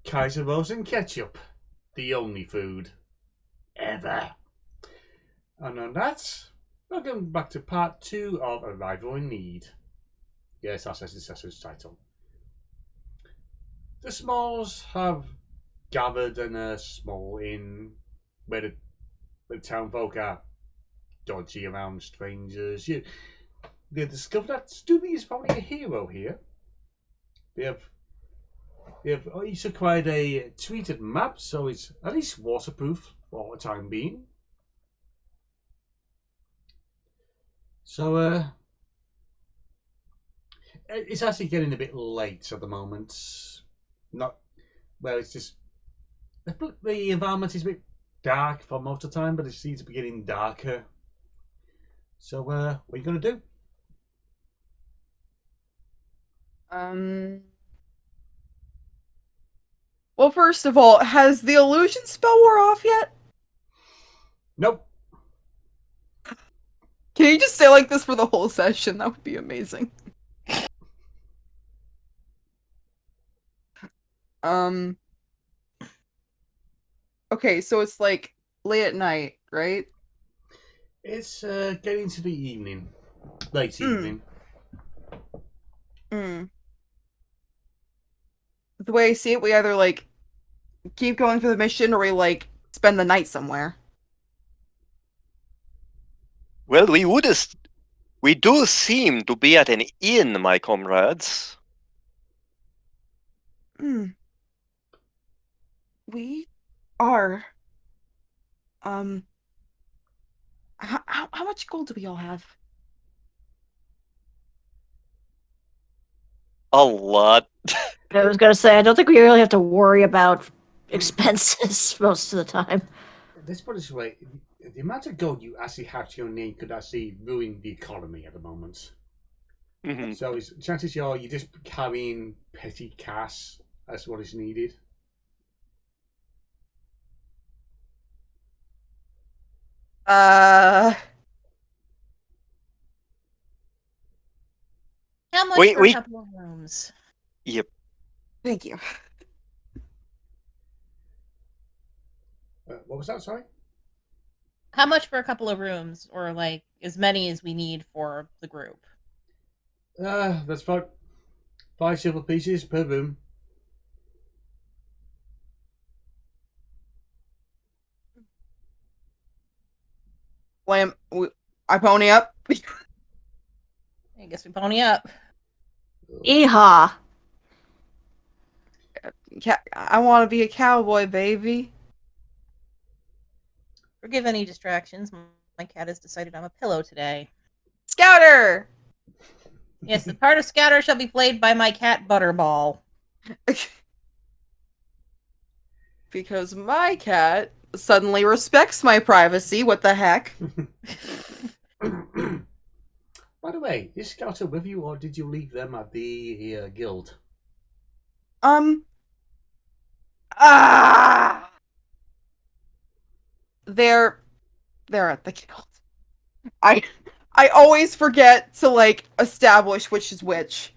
Kaiser rolls and ketchup. The only food ever. And on that, welcome back to part 2 of Arrival in Need. Yes, that's this episode's title. The Smols have gathered in a small inn where the town folk are dodgy around strangers. They discover that Stubby is probably a hero here. They have each acquired a tweeted map, so it's at least waterproof for the time being. So, it's actually getting a bit late at the moment. It's just the environment is a bit dark for most of the time, but it seems to be getting darker. So, what are you going to do? Well, first of all, has the illusion spell wore off yet? Nope. Can you just stay like this for the whole session? That would be amazing. Okay, so it's like late at night, right? It's getting to the evening. Late evening. The way I see it, we either like keep going for the mission or we like spend the night somewhere. Well, we do seem to be at an inn, my comrades. We are. How much gold do we all have? A lot. I was gonna say, I don't think we really have to worry about expenses most of the time. Let's put it this way. The amount of gold you actually have to your name could actually ruin the economy at the moment. Mm-hmm. So chances are you're just carrying petty cash as what is needed. How much for a couple of rooms? Yep. Thank you. What was that, sorry? How much for a couple of rooms, or like as many as we need for the group? That's about 5 silver pieces per room. Wham! I pony up. I guess we pony up. Yeehaw! I want to be a cowboy, baby. Forgive any distractions. My cat has decided I'm a pillow today. Scouter! Yes, the part of Scouter shall be played by my cat Butterball. Because my cat suddenly respects my privacy. What the heck? By the way, is Scouter with you, or did you leave them at the guild? They're at the guild. I always forget to like establish which is which.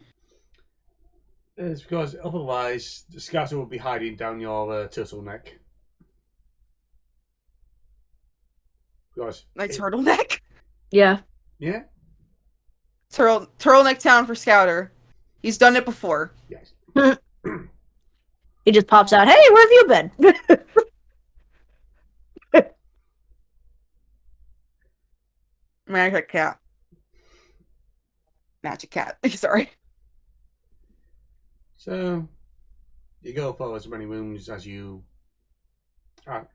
It's because otherwise the Scouter will be hiding down your turtleneck. Because My turtleneck? Yeah. Yeah? Turtleneck town for Scouter. He's done it before. Yes. He just pops out, hey, where have you been? Magic cat. Magic cat. Sorry. So, you go for as many rooms as you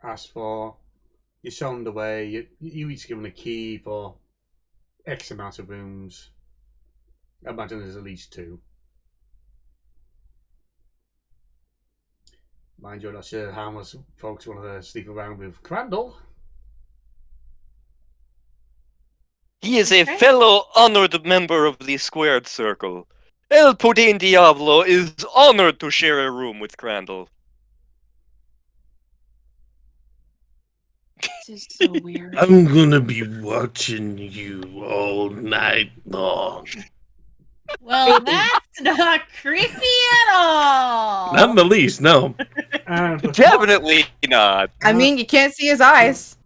asked for. You're shown the way. You each given a key for X amount of rooms. I imagine there's at least 2. Mind you, I'm not sure how much folks want to sleep around with Crandall. He is a fellow honored member of the Squared Circle. El Pudin Diablo is honored to share a room with Crandall. This is so weird. I'm gonna be watching you all night long. Well, that's not creepy at all. Not in the least, no. And because, Definitely not. I mean, you can't see his eyes.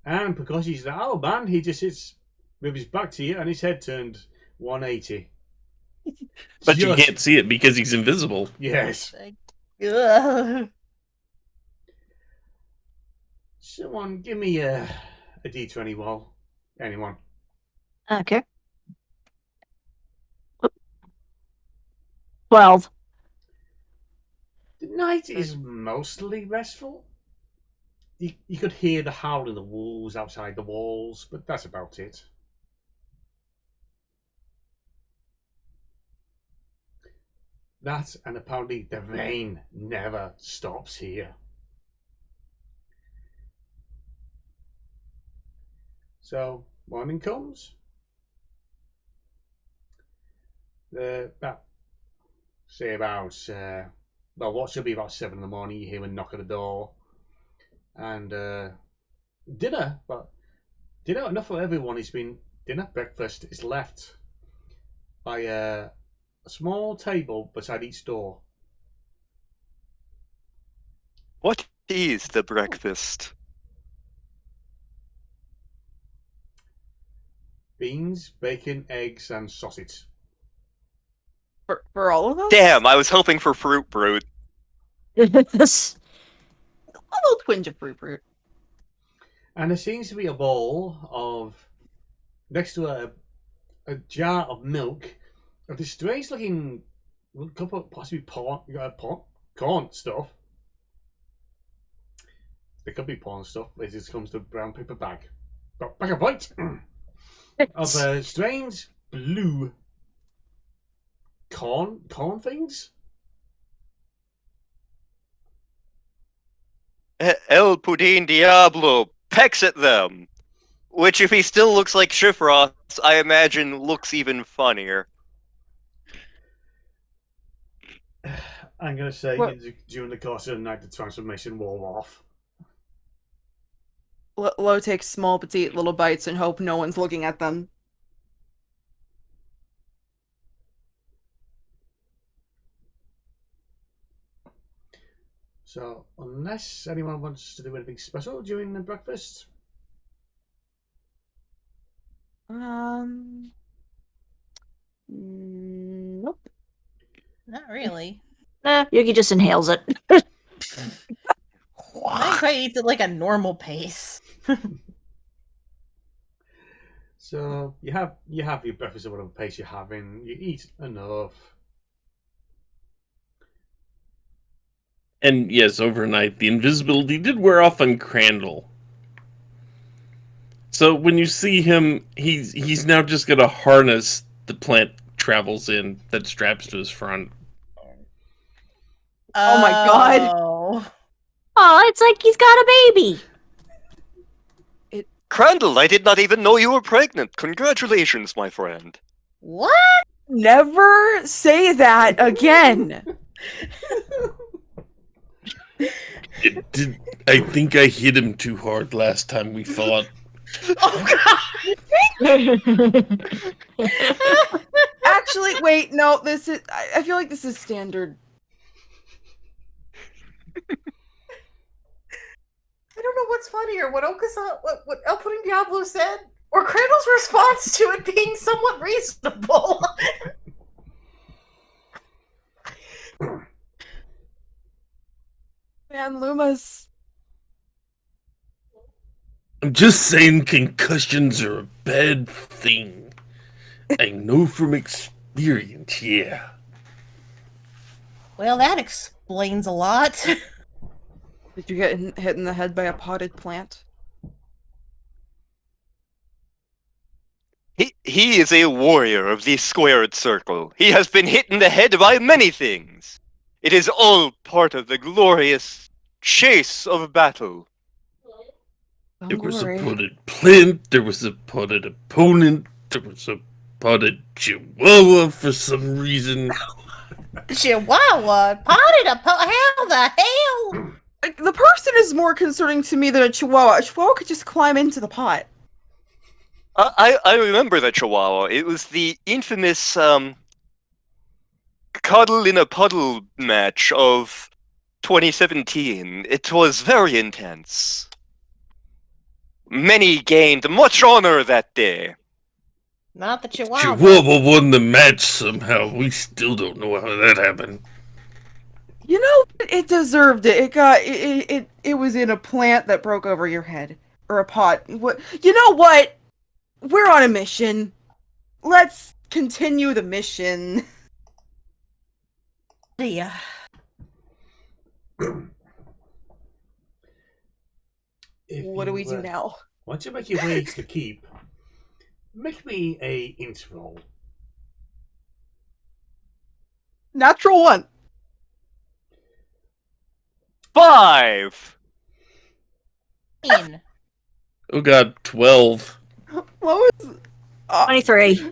and because he's the owl man, he just sits with his back to you and his head turned 180. But you Just- can't see it because he's invisible. Yes. Ugh. Someone give me a D20 roll. Anyone. Okay. 12. The night is mostly restful. You could hear the howl of the wolves outside the walls, but that's about it. That, and apparently the rain never stops here. So, morning comes. Say about, well, what should be about 7 in the morning, you hear a knock at the door. And dinner, but dinner enough for everyone. It's been dinner, breakfast is left by a small table beside each door. What is the breakfast? Beans, bacon, eggs, and sausage. For all of us? Damn, I was hoping for fruit brute. This- A little twinge of fruit. And there seems to be a bowl of, next to a jar of milk, of this strange looking couple of possibly corn stuff. There could be porn stuff. It just comes to a brown paper bag. But back a point of strange blue corn things. El Pudin Diablo pecks at them. Which, if he still looks like Shifroth, I imagine looks even funnier. I'm gonna say What? during the course of the night, the transformation wore off. Lo takes small, petite little bites and hope no one's looking at them. So, unless anyone wants to do anything special during the breakfast, Nope. Not really. Yuki just inhales it. I quite eat at like a normal pace. so you have your breakfast at whatever pace you're having. You eat enough. And yes, overnight, the invisibility did wear off on Crandall. So when you see him, he's now just got a harness the plant travels in that straps to his front. Oh my god. Oh. Oh, it's like he's got a baby. Crandall, I did not even know you were pregnant. Congratulations, my friend. What? Never say that again. I think I hit him too hard last time we fought. Oh god. Actually, wait, no, this is. I feel like this is standard. I don't know what's funnier, what what El Pudding Diablo said, or Crandall's response to it being somewhat reasonable. Man, Luma's. I'm just saying concussions are a bad thing. I know from experience, yeah. Well, that explains a lot. Did you get hit in the head by a potted plant? He is a warrior of the squared circle. He has been hit in the head by many things. It is all part of the glorious chase of battle. There was a worry. potted plant, there was a potted opponent, there was a potted chihuahua for some reason. Chihuahua? How the hell? Like, the person is more concerning to me than a chihuahua. A chihuahua could just climb into the pot. I remember the Chihuahua. It was the infamous cuddle in a puddle match of 2017. It was very intense. Many gained much honor that day. Not the Chihuahua. Chihuahua won the match somehow. We still don't know how that happened. You know, it deserved it. It was in a plant that broke over your head. Or a pot. What? You know what? We're on a mission. Let's continue the mission. Yeah. What do we do now? Once you make your way to the keep, make me a intro. Natural 1. 5. Oh god, 12. What was... 23.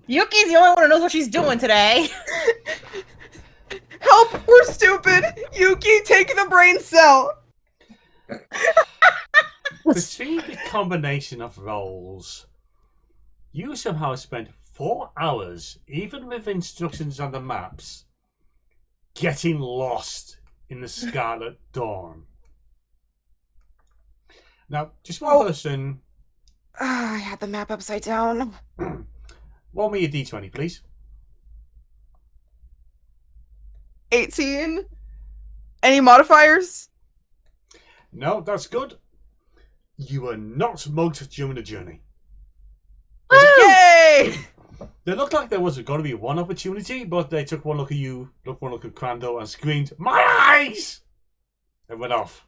Yuki's the only one who knows what she's doing today. Help! We're stupid! Yuki, take the brain cell! Between the combination of roles, you somehow spent 4 hours, even with instructions on the maps, getting lost in the Scarlet Dawn. Now, just one person. I had the map upside down. Roll me a d20, please. 18. Any modifiers? No, that's good. You were not mugged during the journey. Yay! They looked like there was going to be one opportunity, but they took one look at you, looked one look at Crandall, and screamed, "My eyes!" and went off.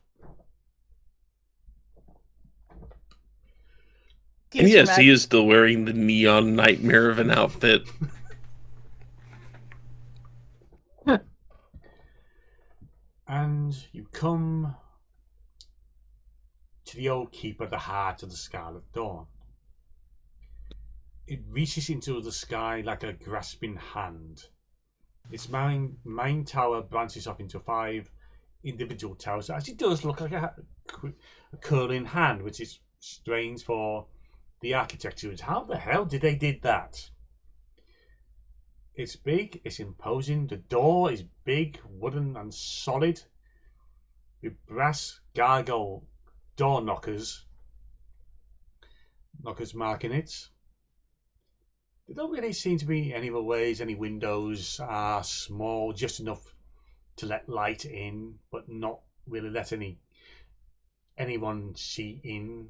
And yes, he is still wearing the neon nightmare of an outfit. And you come to the old keep at the heart of the Scarlet Dawn. It reaches into the sky like a grasping hand. Its main tower branches off into 5 individual towers. It actually does look like a curling hand, which is strange for the architecture. How the hell did they did that? It's big, it's imposing. The door is big, wooden and solid, with brass gargoyle door knockers marking it. There don't really seem to be any other ways. Any windows are small, just enough to let light in, but not really let anyone see in.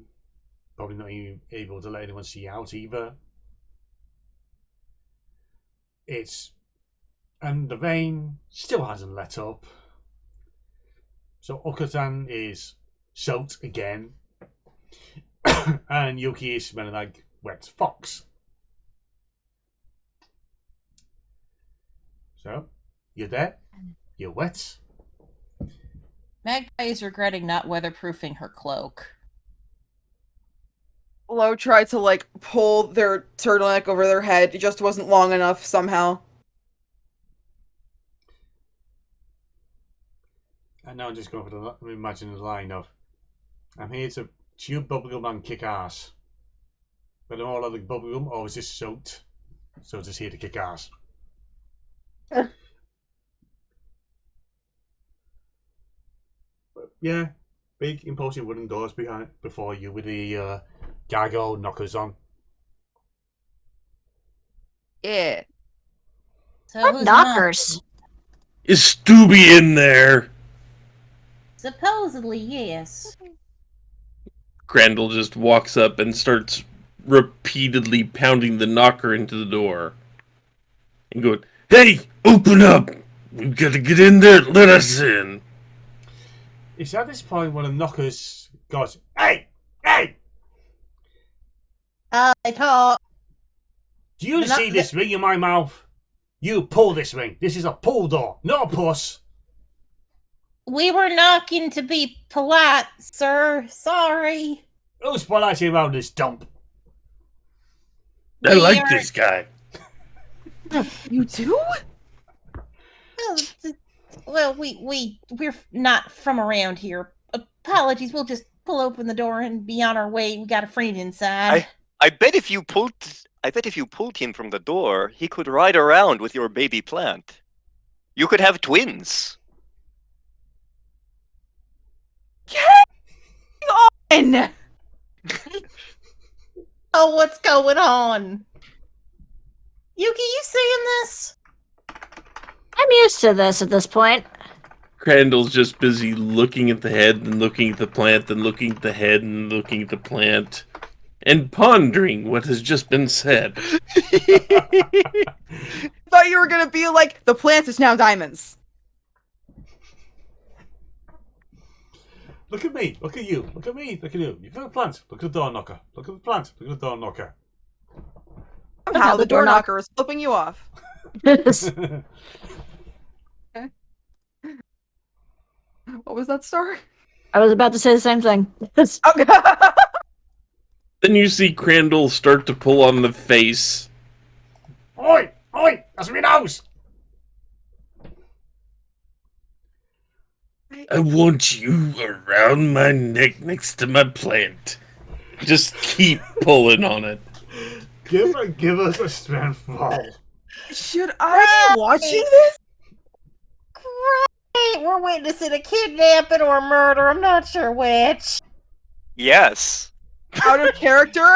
Probably not even able to let anyone see out either. And the rain still hasn't let up. So Okutan is soaked again. And Yuki is smelling like wet fox. So, you're there, you're wet. Magpie is regretting not weatherproofing her cloak. Lo tried to, like, pull their turtleneck over their head. It just wasn't long enough somehow. And now I'm just going for the imagine the line of, I'm here to chew bubblegum and kick ass. But I'm all out of bubblegum, or is this soaked? So just here to kick ass. But yeah, big imposing wooden doors before you with the gargoyle knockers on. Yeah. So What who's knockers? Is Stooby in there? Supposedly, yes. Crandall just walks up and starts repeatedly pounding the knocker into the door. And going, "Hey, open up! We've got to get in there, let us in!" It's at this point when the knockers goes, "Hey! Hey! I thought Do you see this ring in my mouth? You pull this ring. This is a pull door, not a puss." we were knocking to be polite, sir. Sorry. Who's polite around this dump? I like are- this guy. You do? Well, we're not from around here. Apologies. We'll just pull open the door and be on our way. We got a friend inside. I bet if you pulled him from the door, he could ride around with your baby plant. You could have twins. And Oh, what's going on? Yuki, you seeing this? I'm used to this at this point. Crandall's just busy looking at the head and looking at the plant and looking at the head and looking at the plant and pondering what has just been said. thought you were gonna be like, the plant is now diamonds. Look at me. Look at you. Look at me. Look at you. Look at the plant. Look at the door knocker. Look at the plant. Look at the door knocker. Somehow the door knocker is flipping you off. What was that, Star? I was about to say the same thing. Okay. Then you see Crandall start to pull on the face. Oi! Oi! That's me nose! I want you around my neck next to my plant. Just keep pulling on it. Give us a strength roll. Should I be watching this? Great! We're witnessing a kidnapping or a murder. I'm not sure which. Yes. Out of character,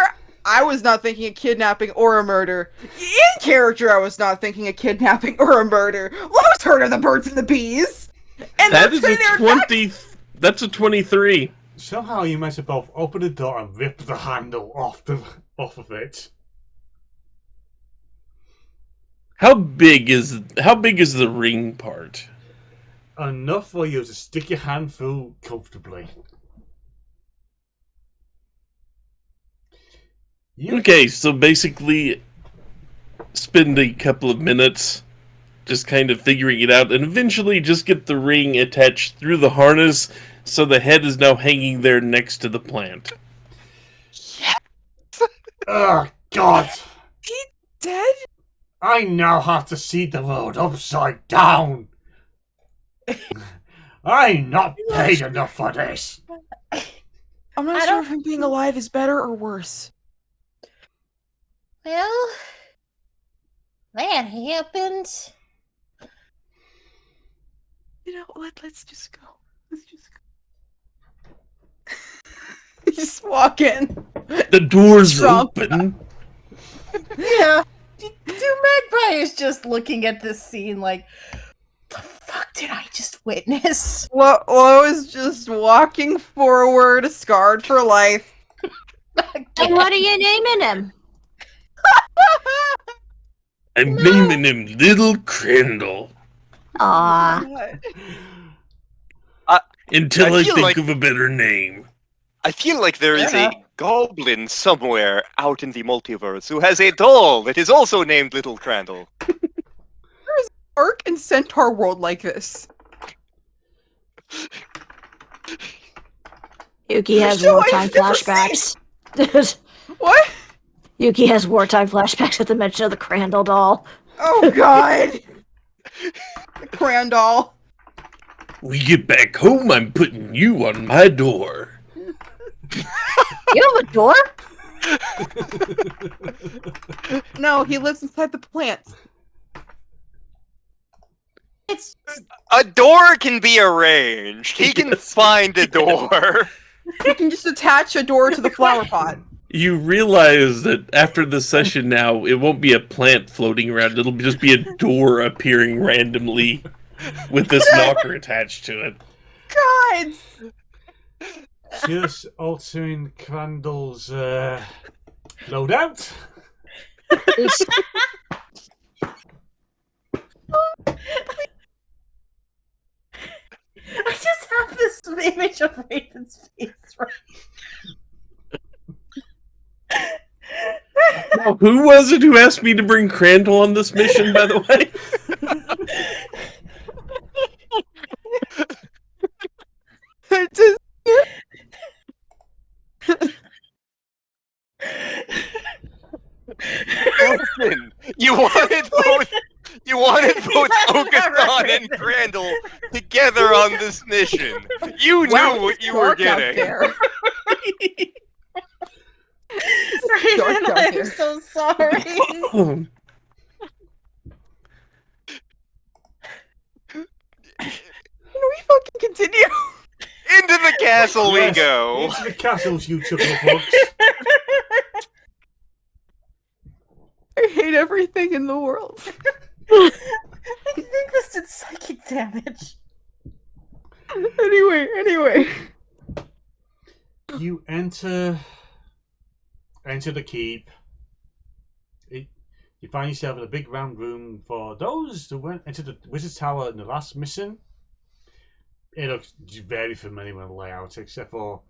I was not thinking a kidnapping or a murder. In character, I was not thinking a kidnapping or a murder. Lowe's heard of the birds and the bees. And That they're is a turning their 20. That's a 23. Somehow you might have both opened the door and ripped the handle off of it. How big is the ring part? Enough for you to stick your hand through comfortably. Okay, so basically spend a couple of minutes just kind of figuring it out and eventually just get the ring attached through the harness so the head is now hanging there next to the plant. Oh, God! dead? I now have to see the world upside down! I'm not paid enough for this! I'm not sure if him being alive is better or worse. Well, that happened. You know, let's just go. Let's just go. Just walk in. The door's Trump. open. Yeah. Magpie is just looking at this scene like, the fuck did I just witness? Lo is just walking forward, scarred for life. And what are you naming him? I'm naming him Little Crandall. Aw. Until I feel think like- of a better name. I feel like there is Yeah. a goblin somewhere out in the multiverse who has a doll that is also named Little Crandall. Ark and Centaur world like this. Yuki has Show wartime I've never flashbacks. What? Yuki has wartime flashbacks at the mention of the Crandall doll. Oh god. Crandall. We get back home, I'm putting you on my door. You have a door? No, he lives inside the plant. It's A door can be arranged. He can find a door. You can just attach a door to the flower pot. You realize that after the session now, it won't be a plant floating around. It'll just be a door appearing randomly with this knocker attached to it. God. Just altering Crandall's loadout. I just have this image of Raven's face right. Now, who was it who asked me to bring Crandall on this mission, by the way? It just- Listen, you wanted both Okathon and Crandall together on this mission. You knew Wow, what it's you were dark out getting. there. Raven, out I'm there. so sorry. Can we fucking continue? Into the castle we Yes, go. into the castles, you took the books. I hate everything in the world. I think this did psychic damage. Anyway. You enter the keep. You find yourself in a big round room. For those who went into the Wizard's Tower in the last mission, it looks very familiar with the layout, except for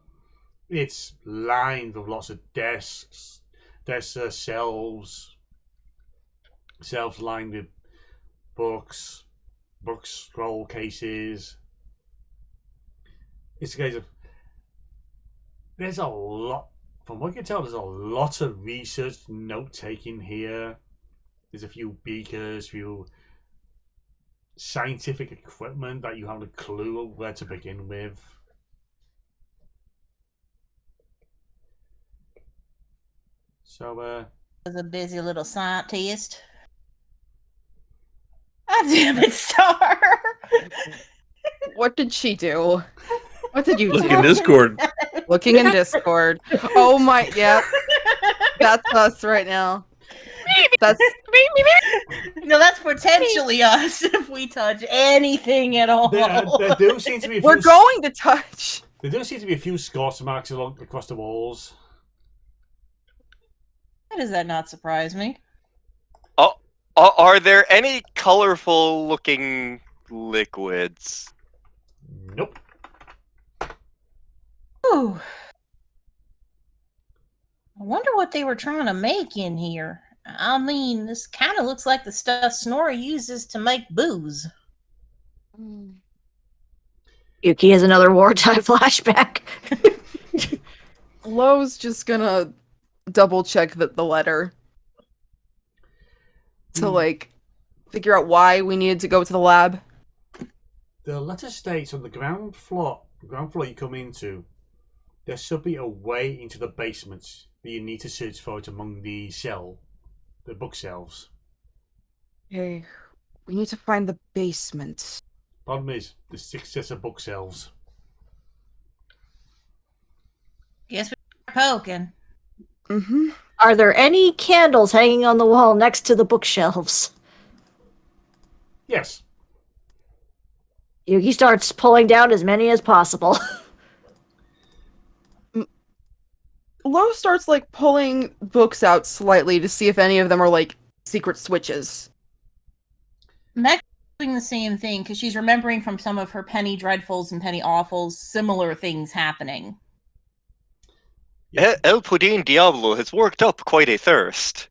it's lined with lots of desks. There's shelves lined with books, scroll cases. It's a case of there's a lot. From what you can tell, there's a lot of research, note taking here. There's a few beakers, few scientific equipment that you haven't a clue where to begin with. So, Was a busy little scientist. Ah, damn it, Star! What did she do? What did you Look do? in Discord. Looking in Discord. Oh my, yep. That's us right now. That's No, that's potentially us if we touch anything at all. there do seem to be a few, we're going to touch. there do seem to be a few scorch marks across the walls. Why does that not surprise me? Are there any colorful looking liquids? Nope. Ooh. I wonder what they were trying to make in here. I mean, this kind of looks like the stuff Snorri uses to make booze. Yuki has another wartime flashback. Lowe's just gonna double check the letter to like figure out why we needed to go to the lab. The letter states on the ground floor you come into, there should be a way into the basement, but you need to search for it among the bookshelves. Okay, we need to find the basement. Problem is, there's 6 sets of bookshelves. Guess we're poking. Mm-hmm. Are there any candles hanging on the wall next to the bookshelves? Yes. Yuki starts pulling down as many as possible. Lowe starts like pulling books out slightly to see if any of them are like secret switches. Meg's doing the same thing because she's remembering from some of her Penny Dreadfuls and Penny Awfuls similar things happening. El Pudin Diablo has worked up quite a thirst.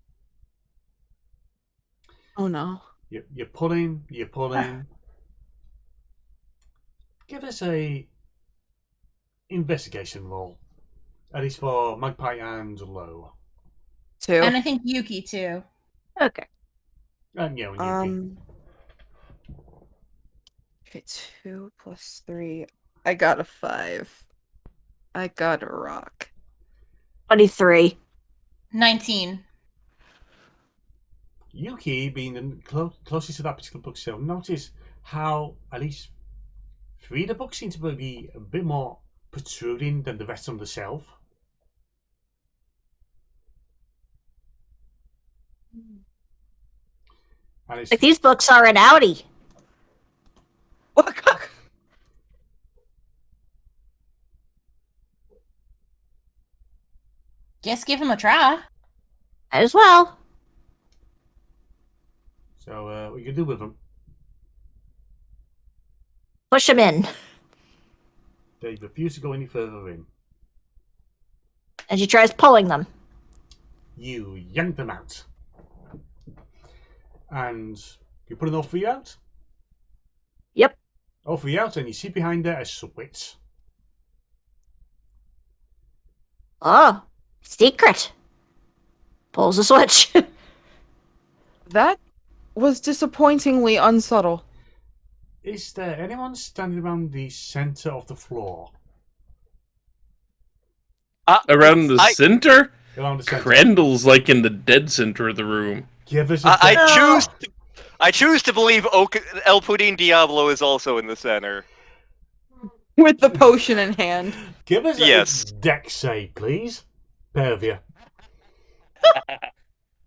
Oh no. You're pulling. Give us a investigation roll. At least for Magpie and Low. 2. And I think Yuki too. Okay. And yeah, when Okay, 2 plus 3. I got a 5. I got a rock. 23. 19. Yuki, being the closest to that particular bookshelf, notice how at least 3 of the books seem to be a bit more protruding than the rest on the shelf. And it's, Like these books are an Audi. Guess give him a try. Might as well. so what you can do with them? Push them in. They refuse to go any further in. And she tries pulling them. You yank them out. And you're putting all 3 out? Yep. All 3 out, and you see behind there a switch. Oh, secret. Pulls the switch. That was disappointingly unsubtle. Is there anyone standing around the centre of the floor? Around the center? Around the centre. Crandall's like in the dead center of the room. Give us a I choose to believe El Pudin Diablo is also in the center. with the potion in hand. Give us Yes. a dex save, please. Pair of you.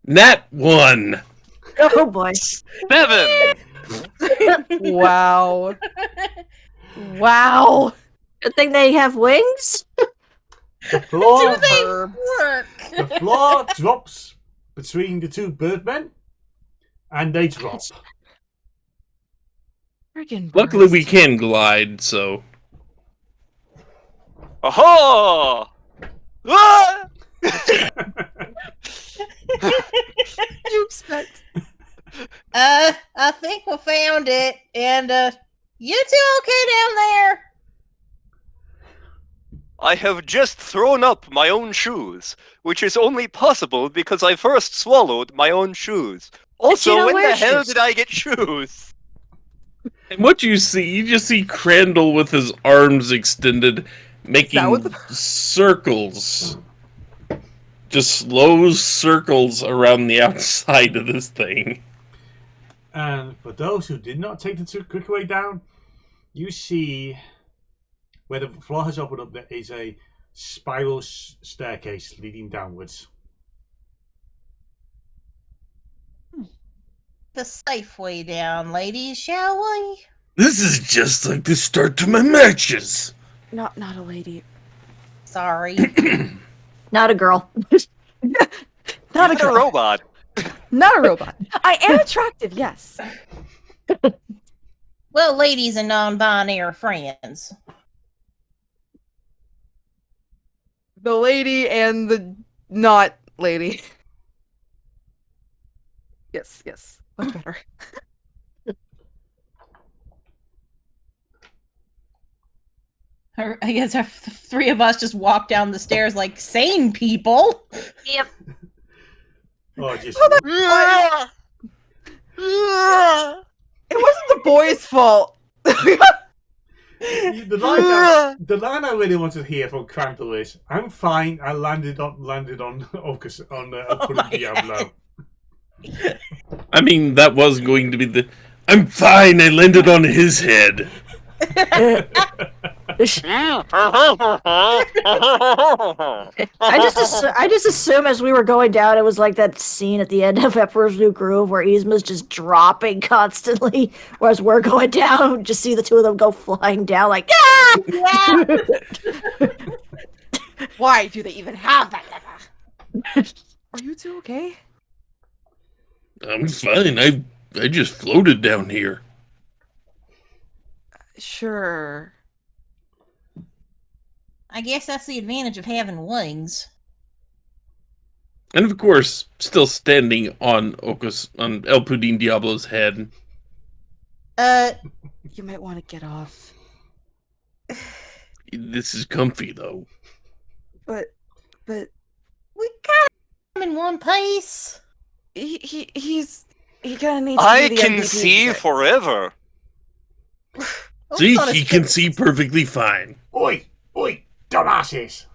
Nat 1. Oh boy. 7! Wow. Wow. Good thing they have wings. The floor, Work. the floor drops between the two birdmen, and they drop. Friggin' Luckily, we burst. can glide, so. Aha! Ah! You expect? I think we found it, and you two okay down there? I have just thrown up my own shoes, which is only possible because I first swallowed my own shoes. Also, don't when wear the hell shoes. did I get shoes? And what you just see Crandall with his arms extended, making what the- circles. Just slow circles around the outside of this thing. And for those who did not take the too quick way down, you see where the floor has opened up, there is a spiral staircase leading downwards. The safe way down, ladies, shall we? This is just like the start to my matches. Not a lady. Sorry. Not a girl. Not a Even girl. robot. Not a robot. I am attractive, yes. Well, ladies and non-binary friends. The lady and the not lady. Yes. Much better. I guess the three of us just walk down the stairs like sane people. Yep. Or just It wasn't the boy's fault. the line I really wanted to hear from Crandall is, "I'm fine. I landed on Ocus on Diablo." I mean, that was going to be the. I'm fine. I landed on his head. I just assume as we were going down, it was like that scene at the end of Emperor's New Groove where Yzma's just dropping constantly, whereas we're going down, just see the two of them go flying down like, ah! Why do they even have that lever? Are you two okay? I'm fine. I just floated down here. Sure. I guess that's the advantage of having wings. And of course, still standing on El Pudin Diablo's head. You might want to get off. This is comfy, though. But We kind of in one piece. he kind of needs to I do the can MVP see bit. forever. See, Oops, on his he can face. see perfectly fine. Oi, dumbasses!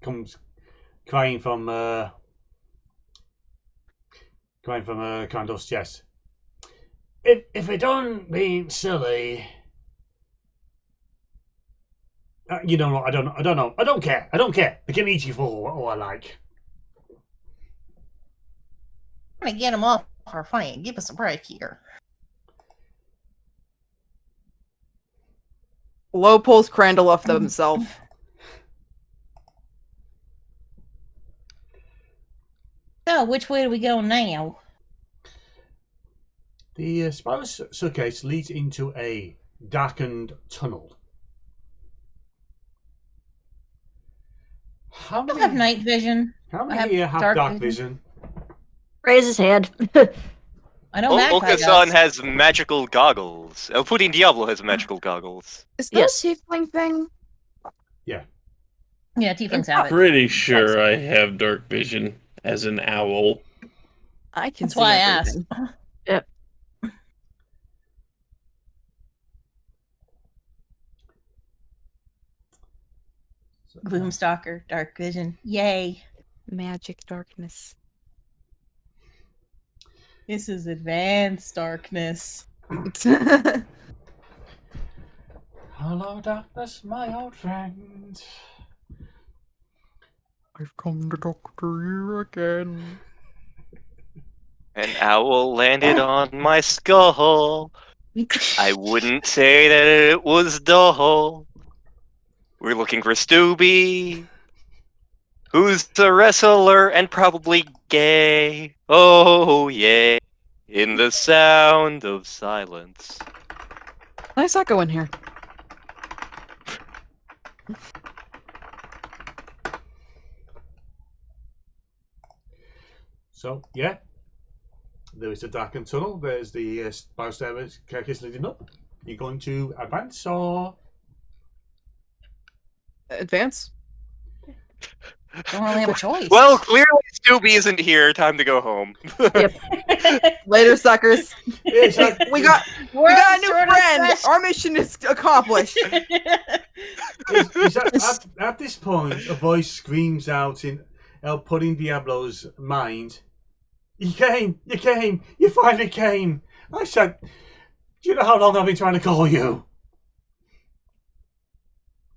Comes crying from Crandall's chest. If I don't being silly, you know what? I don't know. I don't care. I can eat you for all I like. I'm gonna get him off our plane. Give us a break here. Low pulls Crandall off himself. So, which way do we go now? The spiral staircase leads into a darkened tunnel. How I don't have many night vision. How I many have here have dark dark vision. vision? Raise his hand. I know Magpie Okasan does. has magical goggles. El Pudin Diablo has magical goggles. Is that Yes. a tiefling thing? Yeah, tieflings have it. Pretty sure I have dark vision as an owl. I can That's see why I asked. everything. Yep. Gloomstalker, dark vision. Yay. Magic darkness. This is advanced darkness. All Hello, darkness, my old friend. I've come to talk to you again. An owl landed on my skull. I wouldn't say that it was dull. We're looking for Stooby, who's a wrestler and probably gay. Oh, yay. In the sound of silence. Nice echo in here. So, yeah. There is a darkened tunnel. There's the biostair staircase leading up. You're going to advance or... Advance? Don't really have a choice. Well, clearly Stooby isn't here. Time to go home. Later, suckers. It's like, We got a new friend. Our mission is accomplished. at this point, a voice screams out in El Pudding Diablo's mind. You came! You finally came! I said, do you know how long I've been trying to call you?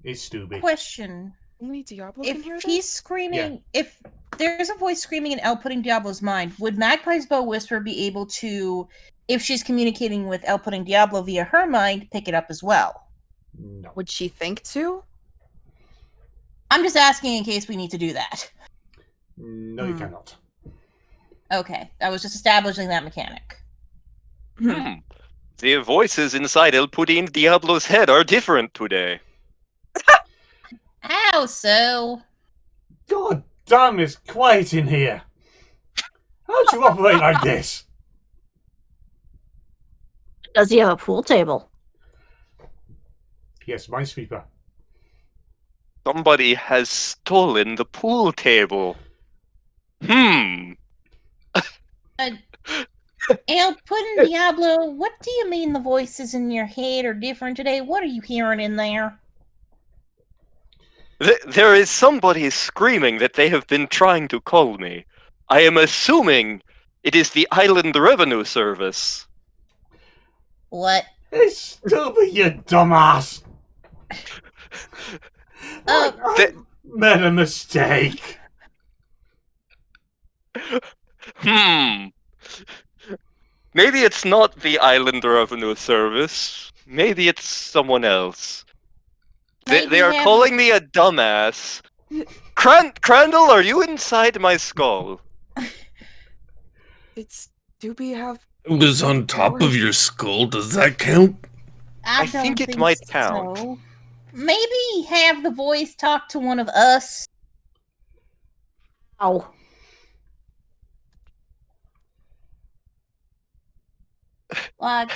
It's Stooby. Question. Only Diablo can If hear he's this? screaming, if there's a voice screaming in El Pudding Diablo's mind, would Magpie's Bow Whisper be able to, if she's communicating with El Pudding Diablo via her mind, pick it up as well? No. Would she think to? I'm just asking in case we need to do that. No, you Hmm. cannot. Okay, I was just establishing that mechanic. The voices inside El Pudding Diablo's head are different today. How so? God damn, it's quiet in here. How'd you operate like this? Does he have a pool table? Yes, Minesweeper. Somebody has stolen the pool table. El Pudding Diablo, what do you mean the voices in your head are different today? What are you hearing in there? There is somebody screaming that they have been trying to call me. I am assuming it is the Island Revenue Service. What? It's Stooby, you dumbass. I made a mistake. Maybe it's not the Island Revenue Service. Maybe it's someone else. They Maybe are have- calling me a dumbass. Crandall, are you inside my skull? Did Doobie have? It was on top of your skull. Does that count? I think don't it might so. count. Maybe have the voice talk to one of us. Oh, Like,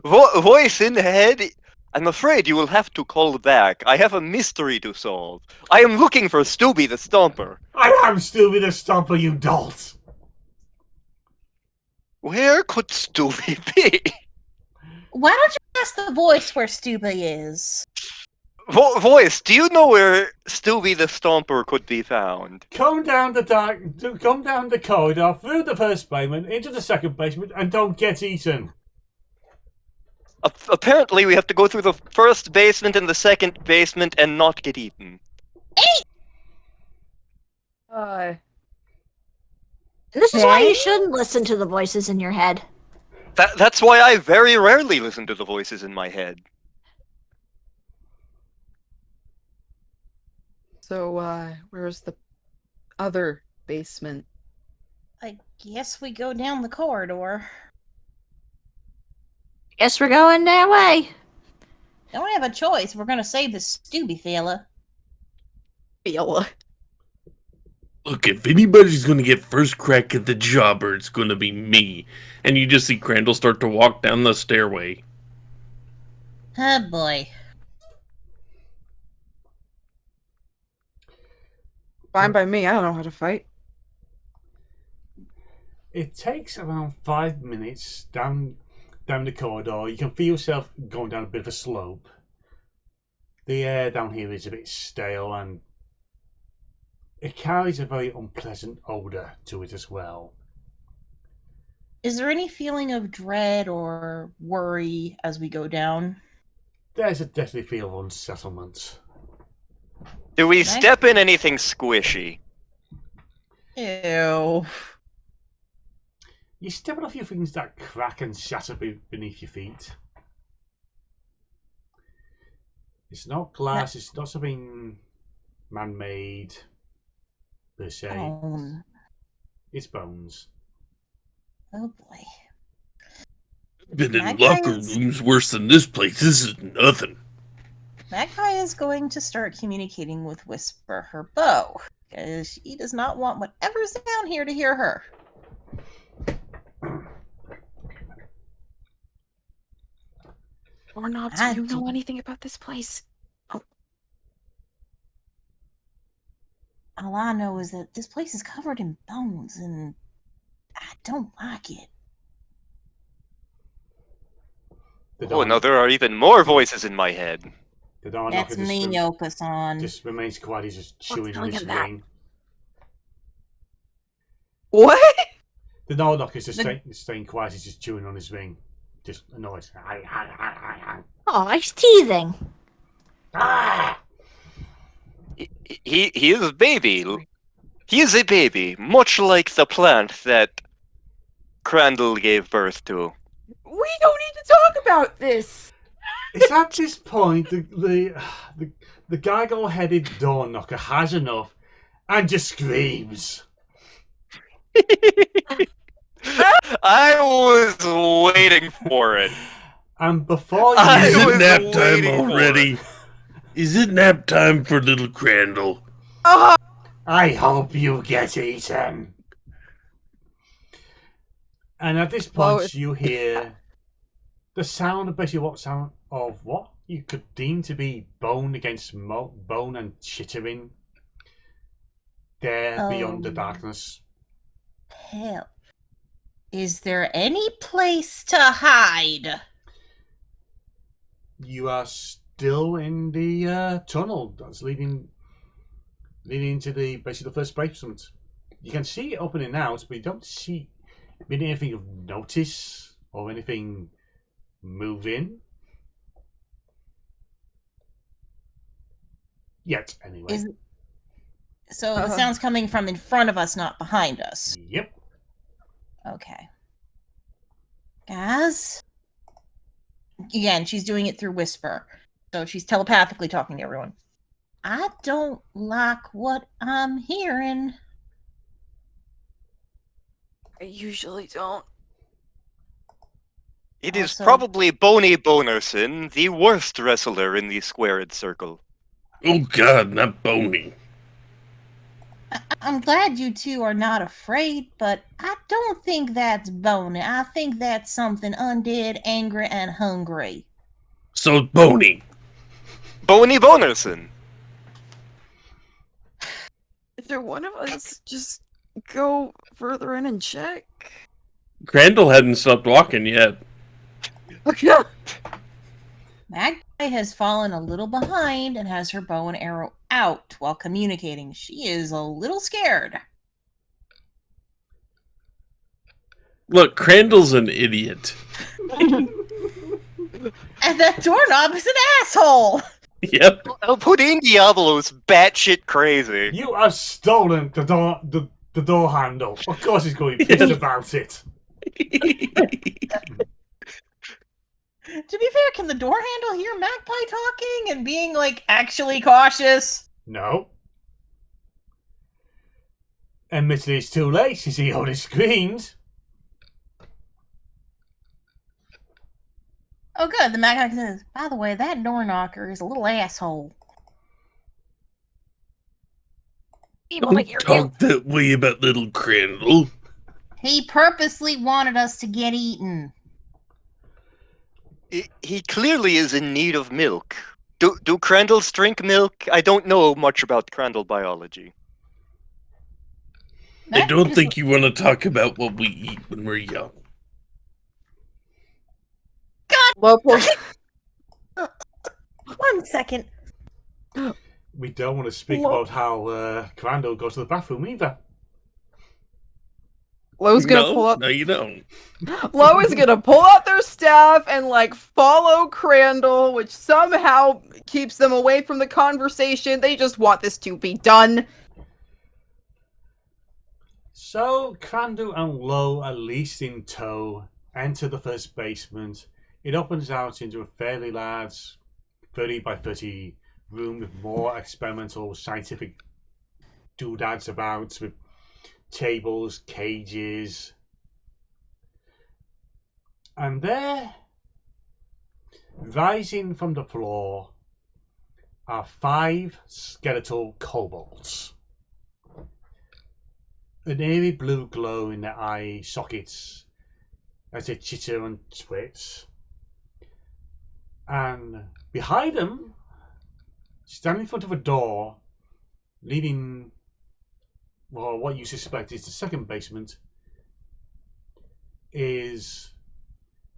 Voice in head? I'm afraid you will have to call back. I have a mystery to solve. I am looking for Stooby the Stomper. I am Stooby the Stomper, you dolt. Where could Stooby be? why don't you ask the voice where Stupid is? Voice, do you know where Stooby the Stomper could be found? Come down the corridor, through the first basement, into the second basement, and don't get eaten. Apparently, we have to go through the first basement and the second basement and not get eaten. this is why you shouldn't listen to the voices in your head. That's why I very rarely listen to the voices in my head. So, where's the other basement? I guess we go down the corridor. Guess we're going that way. Don't have a choice. We're gonna save this Stupid fella. Feel. Look, if anybody's gonna get first crack at the jobber, it's gonna be me. And you just see Crandall start to walk down the stairway. Oh boy. Fine by me. I don't know how to fight. It takes around 5 minutes down the corridor. You can feel yourself going down a bit of a slope. The air down here is a bit stale and it carries a very unpleasant odour to it as well. Is there any feeling of dread or worry as we go down? There's a deadly feel of unsettlement. Do we Nice. step in anything squishy? Ew. You're stepping off your things that crack and shatter beneath your feet. It's not glass, it's not something man-made, per se. Bone. It's bones. Oh boy. Been in Magpie locker is- rooms worse than this place. This is nothing. Magpie is going to start communicating with Whisper, her bow, because she does not want whatever's down here to hear her. Doorknob, Ah, do you know d- anything about this place? All I know is that this place is covered in bones, and I don't like it. The Oh, door, no, there are even more voices in my head. the door That's knocker me, Yoko-san. just remains quiet. He's just chewing on telling his him that? ring. What? The door knocker's just The- staying quiet. He's just chewing on his ring. Just annoyed. Oh, he's teething. Ah! He is a baby. He is a baby, much like the plant that Crandall gave birth to. We don't need to talk about this. It's at this point the gargle-headed door knocker has enough and just screams. I was waiting for it. And before I Is you, it was nap time waiting for already? Is it nap time for little Crandall? I hope you get eaten. And at this point, Lois. you hear the sound of basically what you could deem to be bone against bone and chittering there beyond the Oh. darkness. Hell. Is there any place to hide? You are still in the tunnel that's leading into the basically the first basement. You can see it opening out, but you don't see anything of notice or anything moving yet. Anyway. So the sound's coming from in front of us, not behind us. Yep. Okay. Guys? Again, she's doing it through whisper. So she's telepathically talking to everyone. I don't like what I'm hearing. I usually don't. It is Also- probably Boney Bonerson, the worst wrestler in the squared circle. Oh God, not bony. I'm glad you two are not afraid, but I don't think that's bony. I think that's something undead, angry, and hungry. So bony. Boney Bonerson. Is there one of us just go further in and check? Crandall hadn't stopped walking yet. Okay. Magpie has fallen a little behind and has her bow and arrow out while communicating. She is a little scared. Look, Crandall's an idiot. And that doorknob is an asshole! Yep. El Pudding Diablo's batshit crazy. You have stolen the door handle. Of course he's going to be pissed about it. To be fair, can the door handle hear Magpie talking and being, like, actually cautious? No. Admittedly, it's too late. You see how he screamed. Oh, good. The Magpie says, by the way, that door knocker is a little asshole. Don't talk that way about little Crandall. He purposely wanted us to get eaten. He clearly is in need of milk. Do Crandalls drink milk? I don't know much about Crandall biology. I don't think you want to talk about what we eat when we're young. Local. 1 second. We don't want to speak What? about how Crandall goes to the bathroom either. Lo's gonna pull No, up. no, you don't. Lo is gonna pull out their staff and like follow Crandall, which somehow keeps them away from the conversation. They just want this to be done. So, Crandall and Low, at least in tow, enter the first basement. It opens out into a fairly large 30 by 30 room with more experimental scientific doodads about, with tables, cages. And there, rising from the floor, are 5 skeletal kobolds. An eerie blue glow in their eye sockets as they chitter and twitch. And behind them, standing in front of a door leading, well, what you suspect is the second basement, is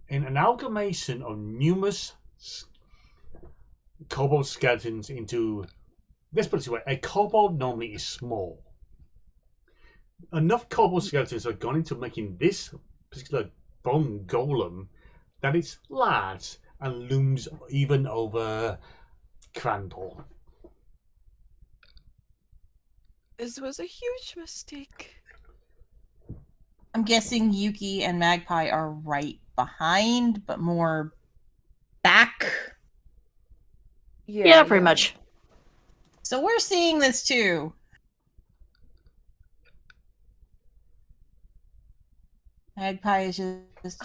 an amalgamation of numerous kobold skeletons into, let's put it this way, a kobold normally is small. Enough kobold skeletons have gone into making this particular bone golem that it's large and looms even over Crandall. This was a huge mistake. I'm guessing Yuki and Magpie are right behind, but more back. Yeah, pretty much. So we're seeing this too. Magpie is just.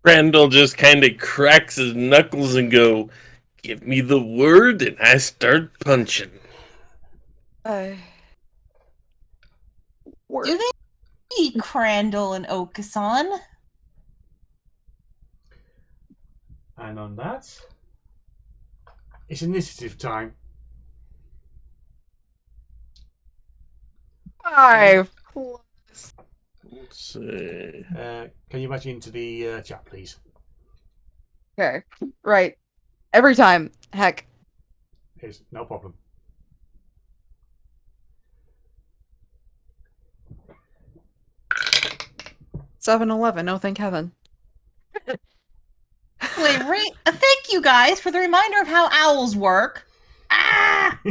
Crandall just kind of cracks his knuckles and go, "Give me the word," and I start punching. Do they eat Crandall and Okasan? And on that, it's initiative time. 5 plus. Let's see. Can you imagine into the chat, please? Okay, right. Every time. Heck. It's no problem. $7-11. Oh, thank heaven. Wait, thank you guys for the reminder of how owls work. Ah! I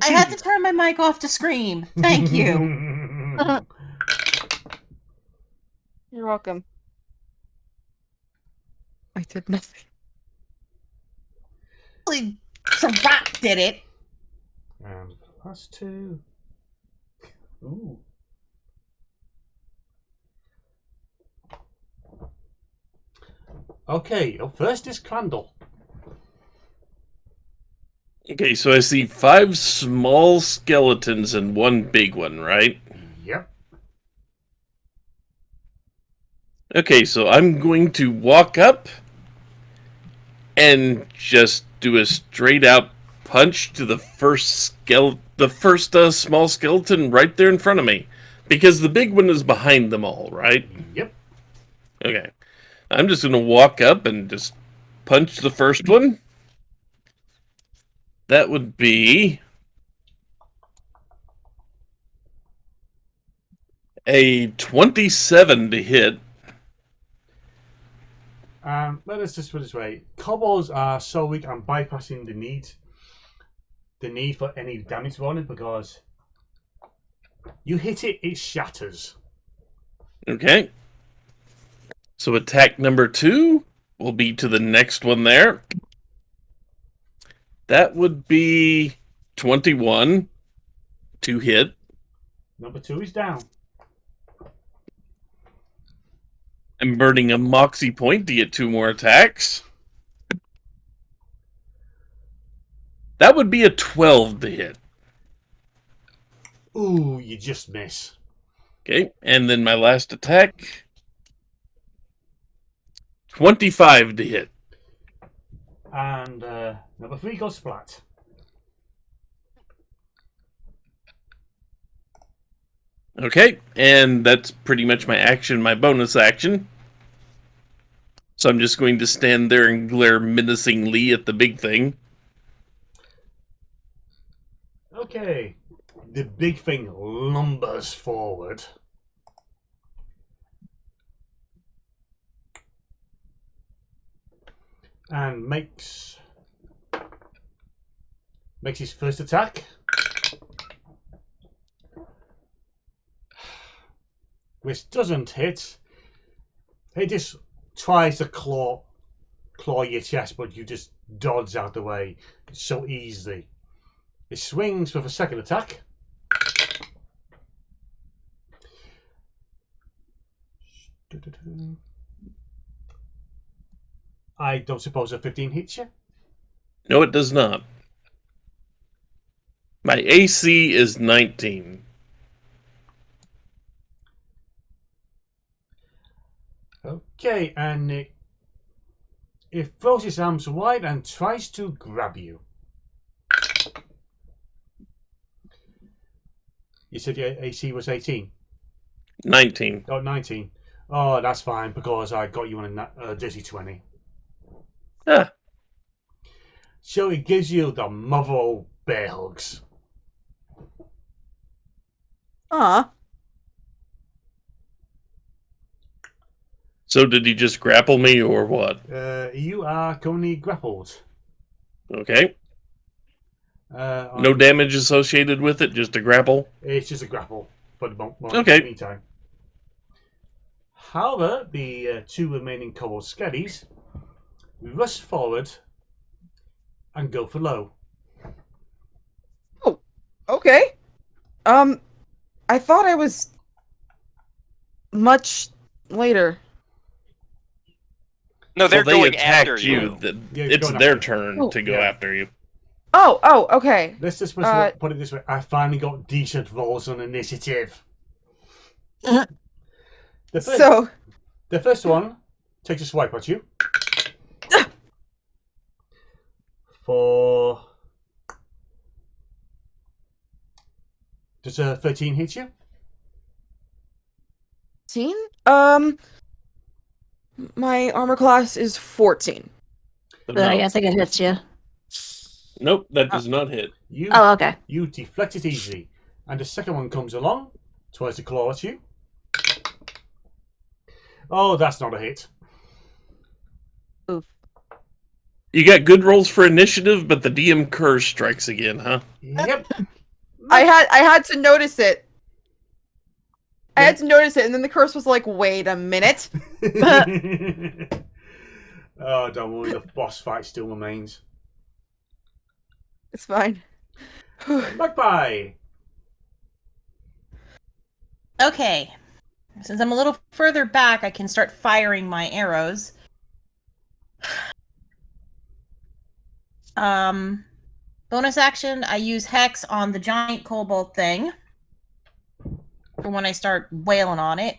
had to turn my mic off to scream. Thank you. You're welcome. I did nothing. Sarat did it. +2. Ooh. Okay, up first is Crandall. Okay, so I see 5 small skeletons and 1 big one, right? Yep. Okay, so I'm going to walk up and just do a straight out punch to the first small skeleton right there in front of me, because the big one is behind them all, right? Yep. Okay, I'm just gonna walk up and just punch the first one. That would be a 27 to hit. Let us just put it this way: kobolds are so weak. I'm bypassing the need for any damage rolling, because you hit it, it shatters. Okay. So attack number 2 will be to the next one there. That would be 21 to hit. Number 2 is down. I'm burning a moxie point to get 2 more attacks. That would be a 12 to hit. Ooh, you just miss. Okay, and then my last attack, 25 to hit. And number 3 goes splat. Okay, and that's pretty much my action, my bonus action. So I'm just going to stand there and glare menacingly at the big thing. Okay. The big thing lumbers forward. And makes his first attack. Which doesn't hit. It just tries to claw your chest, but you just dodge out the way so easily. It swings with a second attack. I don't suppose a 15 hits you? No, it does not. My AC is 19. Okay, and it throws its arms wide and tries to grab you. You said your AC was 18? 19. Oh, 19. Oh, that's fine, because I got you on a dirty 20. Ah, So it gives you the mother of bear hugs. Aw. so did he just grapple me or what? You are currently grappled. Okay. On- No damage associated with it, just a grapple? It's just a grapple for the moment. Okay. Meantime. However, the two remaining coral skellies rush forward and go for low. Okay. I thought I was much later. No, they're so they going attacked after you. you. Yeah, It's going their after turn Oh. to go Yeah. after you. Oh, okay. Let's just Uh, put it this way. I finally got decent rolls on initiative. Uh-huh. The first one takes a swipe at you. For... Does a 13 hit you? 13? My armor class is 14. No. I think it hits you. Nope, that does not hit. Oh, okay. You deflect it easily. And the second one comes along, tries to claw at you. Oh, that's not a hit. Oof. You got good rolls for initiative, but the DM curse strikes again, huh? Yep. I had to notice it. I had to notice it, and then the curse was like, wait a minute. Oh, don't worry, the boss fight still remains. It's fine. Magpie! Okay. Since I'm a little further back, I can start firing my arrows. Bonus action, I use Hex on the giant cobalt thing. For when I start wailing on it.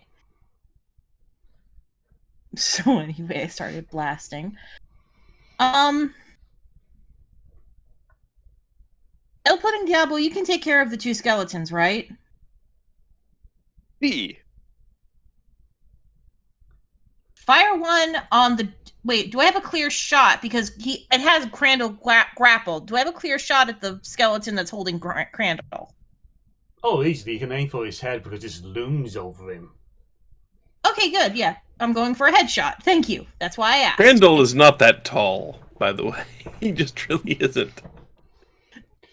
So anyway, I started blasting. El Pudding Diablo, you can take care of the two skeletons, right? B. Fire one on the... Wait, do I have a clear shot? Because it has Crandall grappled. Do I have a clear shot at the skeleton that's holding Crandall? Oh, easily. You can aim for his head because this looms over him. Okay, good, yeah. I'm going for a headshot. Thank you. That's why I asked. Crandall is not that tall, by the way. He just really isn't.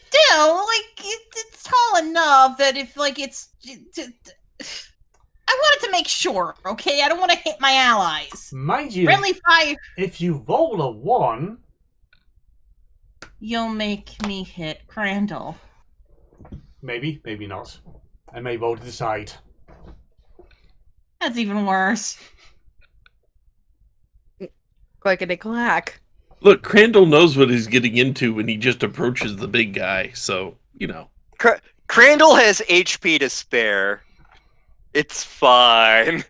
Still, like, it's tall enough that if, like, it's... I wanted to make sure, okay? I don't want to hit my allies. Mind you, Friendly fire. if you roll a 1... You'll make me hit Crandall. Maybe, maybe not. I may roll to the side. That's even worse. Clickety-clack. Look, Crandall knows what he's getting into when he just approaches the big guy, so, you know. Crandall has HP to spare. It's fine.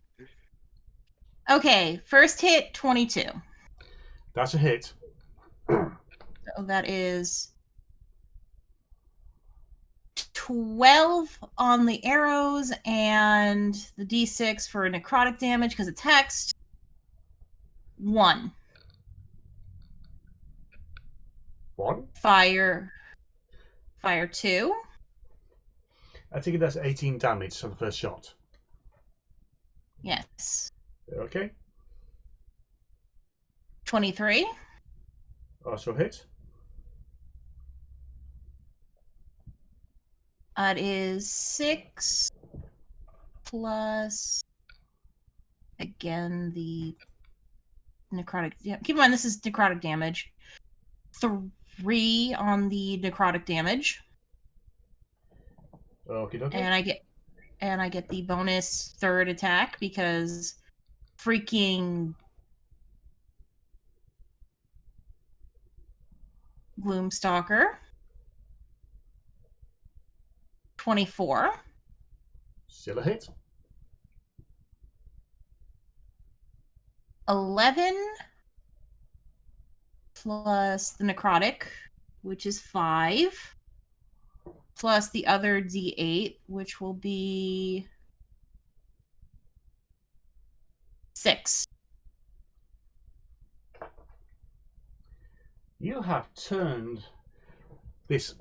Okay, first hit, 22. That's a hit. So that is 12 on the arrows and the d6 for necrotic damage because it's hexed. 1. 1? Fire 2. I think that's 18 damage on the first shot. Yes. Okay. 23. Also hit. That is 6 plus, again, the necrotic. Yeah, keep in mind this is necrotic damage. 3 on the necrotic damage, Okay, okay. and I get the bonus third attack because freaking Gloomstalker. 24. Still a hit. 11 plus the necrotic, which is 5, plus the other d8, which will be 6. You have turned this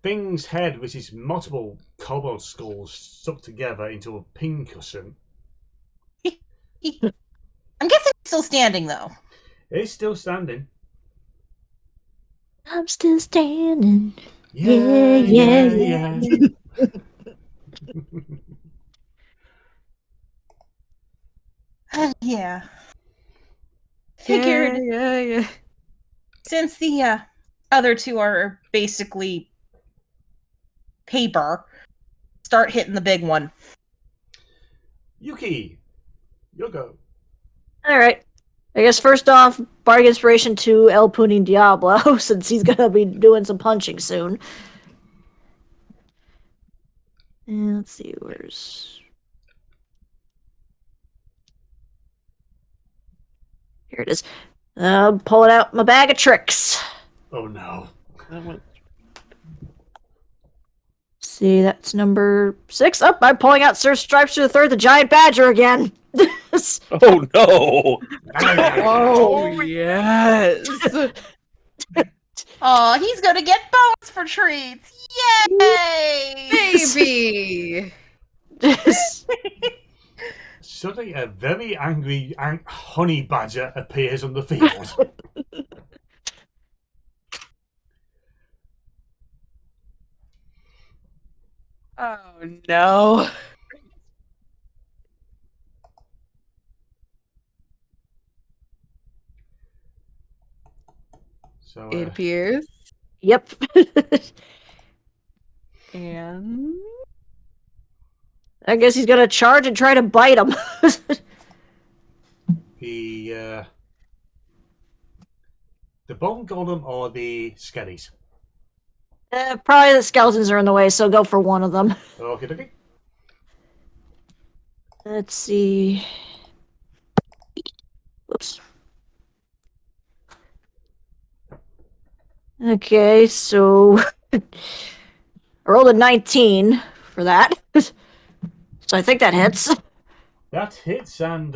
thing's head, which is multiple kobold skulls stuck together, into a pincushion. I'm guessing it's still standing, though. It's still standing. I'm still standing. Yeah, Yeah, yeah, yeah. yeah. Yeah. Figured Yeah. since the other two are basically paper, start hitting the big one. Yuki, you'll go. All right. I guess first off, bardic inspiration to El Puning Diablo, since he's gonna be doing some punching soon. And let's see, where's... Here it is. Pulling out my bag of tricks. Oh no. See, that's number 6. Oh, I'm pulling out Sir Stripes the Third, the Giant Badger again. Oh no! Oh, yes. Oh, he's gonna get bones for treats! Yay! Baby. Suddenly, a very angry honey badger appears on the field. Oh, no. So, It appears. Yep. And I guess he's gonna charge and try to bite him. the bone golem or the skellies? Probably the skeletons are in the way, so go for one of them. Okay, okay. Let's see. Whoops. Okay, so I rolled a 19 for that. So I think that hits. That hits, and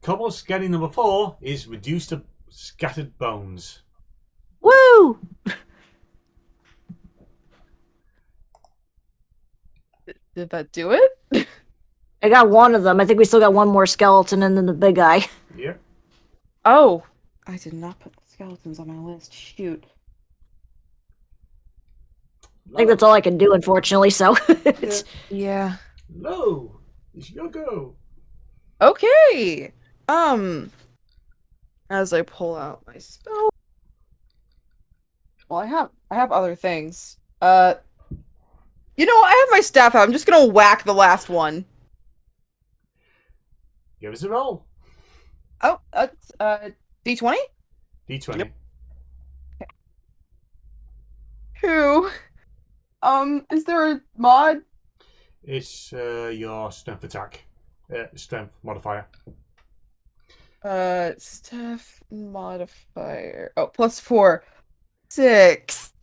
Kobold skelly number 4 is reduced to scattered bones. Woo! did that do it? I got one of them. I think we still got one more skeleton and then the big guy. Yep. Oh, I did not put the skeletons on my list. Shoot. I think that's all I can do, unfortunately, so it's... Yeah. No, it's your go. Okay. As I pull out my spell. Well, I have other things. You know, I have my staff out. I'm just gonna whack the last one. Give us a roll. Oh, that's D20? D20. Yep. 2. Is there a mod? It's your strength attack. Strength modifier. Staff modifier. Oh, +4. 6.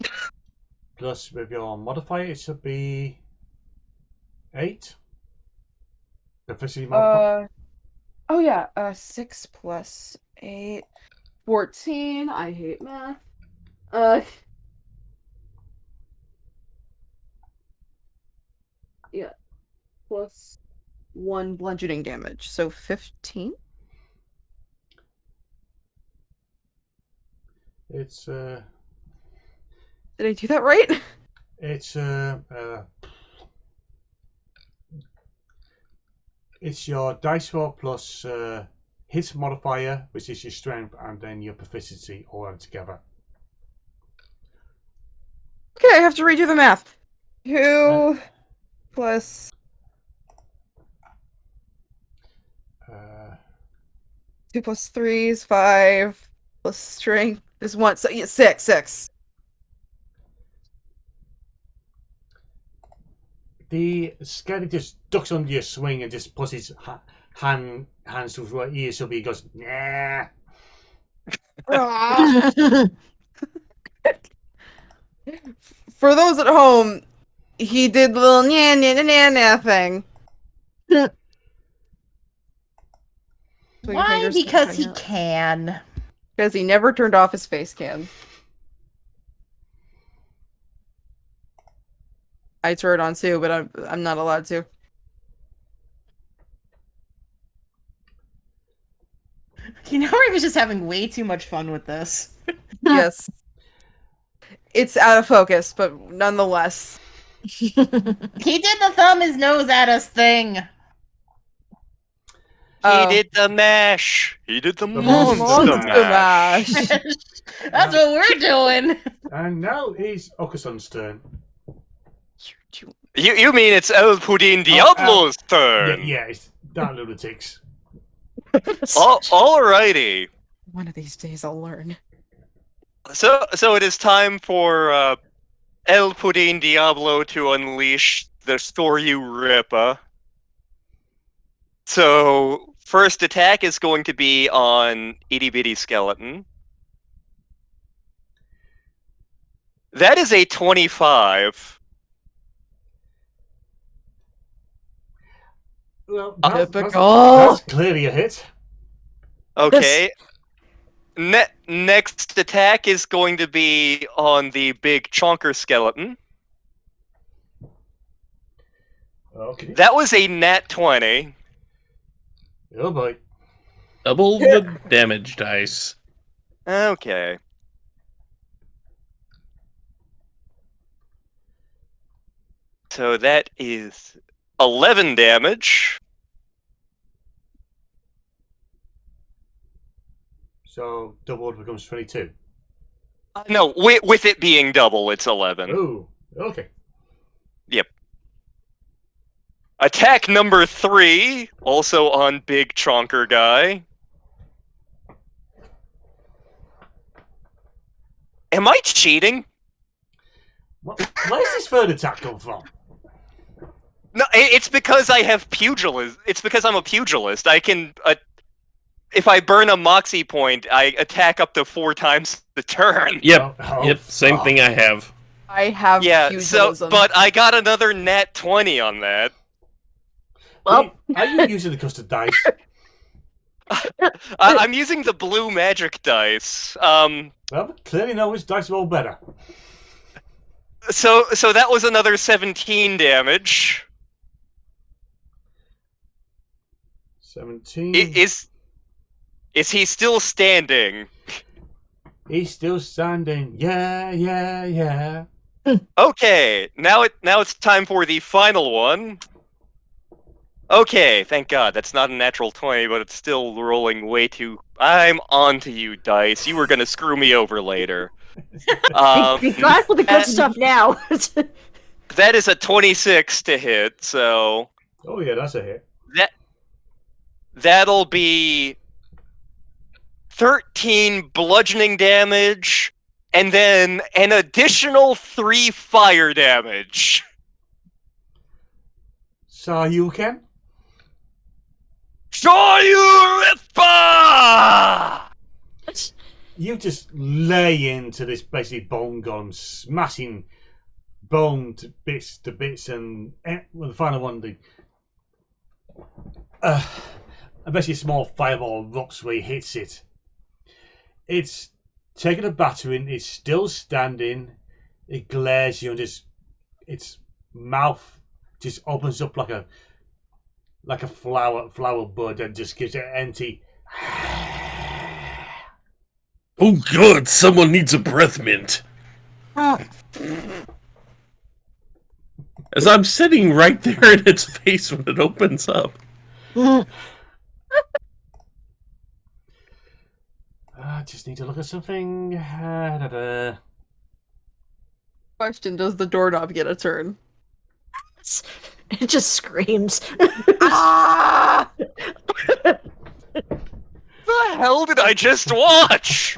Plus, with your modifier, it should be 8. Proficiency modifier. Oh yeah, 6 plus 8. 14. I hate math. Yeah. Plus 1 bludgeoning damage. So 15? It's Did I do that right? it's your dice roll plus hit modifier, which is your strength, and then your proficiency all added together. Okay, I have to redo the math. 2 plus 2 plus 3 is 5. Plus strength is 1. So yeah, 6. The skeleton just ducks under your swing and just puts his hands to his ears so he goes, nah. For those at home, he did the little nah thing. Why? Because he can. Because he never turned off his face cam. I turn it on too, but I'm not allowed to. You know, I was just having way too much fun with this. Yes. It's out of focus, but nonetheless. He did the thumb his nose at us thing. He did the mash. He did the monster monster mash. mash. That's what we're doing. And now it's Okuson's turn. You mean it's El Pudin Diablo's turn? Yeah, it's that lunatics. Alrighty. One of these days I'll learn. So it is time for El Pudin Diablo to unleash the Storyu Rippa. So first attack is going to be on Itty Bitty Skeleton. That is a 25. Well, Typical. that's clearly a hit. Okay. Next attack is going to be on the big chonker skeleton. Okay. That was a nat 20. Oh boy. Double the damage dice. Okay. So that is 11 damage. So doubled becomes 22. No, with it being double, it's 11. Oh, okay. Yep. Attack number 3, also on big chonker guy. Am I cheating? Where's this third attack come from? No, it's because I have pugilist. It's because I'm a pugilist. I can, if I burn a moxie point, I attack up to 4 times the turn. Yep, Oh, same fuck. thing I have. I have Yeah, pugilism. but I got another nat 20 on that. Well, Are you using the custard dice? I'm using the blue magic dice. Well, clearly know which dice roll better. So that was another 17 damage. 17. Is he still standing? He's still standing. Yeah. Okay, now it's time for the final one. Okay, thank God. That's not a natural 20, but it's still rolling way too... I'm on to you, dice. You were gonna screw me over later. be glad for the good stuff now. That is a 26 to hit, so... Oh yeah, that's a hit. That'll be 13 bludgeoning damage, and then an additional 3 fire damage. So you can? Storyu Rippa! You just lay into this basically bone golem, smashing bone to bits, and well, the final one, basically a small fireball erupts where he hits it. It's taken a battering. It's still standing. It glares you, and just its mouth just opens up like a flower bud and just gives it empty. Oh god, someone needs a breath mint. As I'm sitting right there in its face when it opens up. I just need to look at something. Question: does the doorknob get a turn? It just screams. Ah! The hell did I just watch?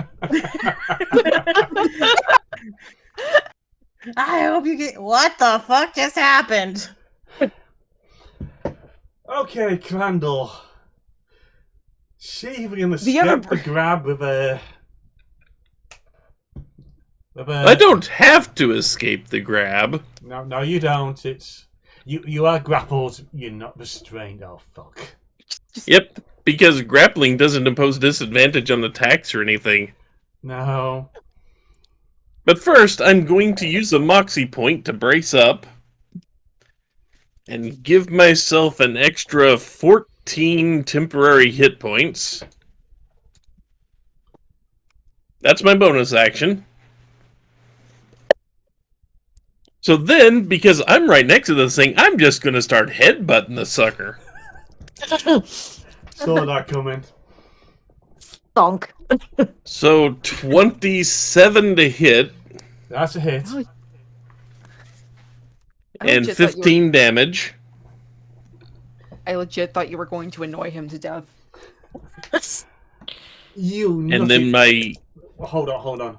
I hope you get. What the fuck just happened? Okay, Crandall. See if we can The escape other- the grab with a. I don't have to escape the grab. No, you don't. It's you are grappled. You're not restrained. Oh fuck. Yep, because grappling doesn't impose disadvantage on attacks or anything. No. But first, I'm going to use a Moxie point to brace up and give myself an extra 14 temporary hit points. That's my bonus action. So then, because I'm right next to this thing, I'm just going to start headbutting the sucker. Saw that coming. Thunk. So 27 to hit That's a hit. I and legit thought you were- 15 damage. I legit thought you were going to annoy him to death. You nut And then it. my... Hold on.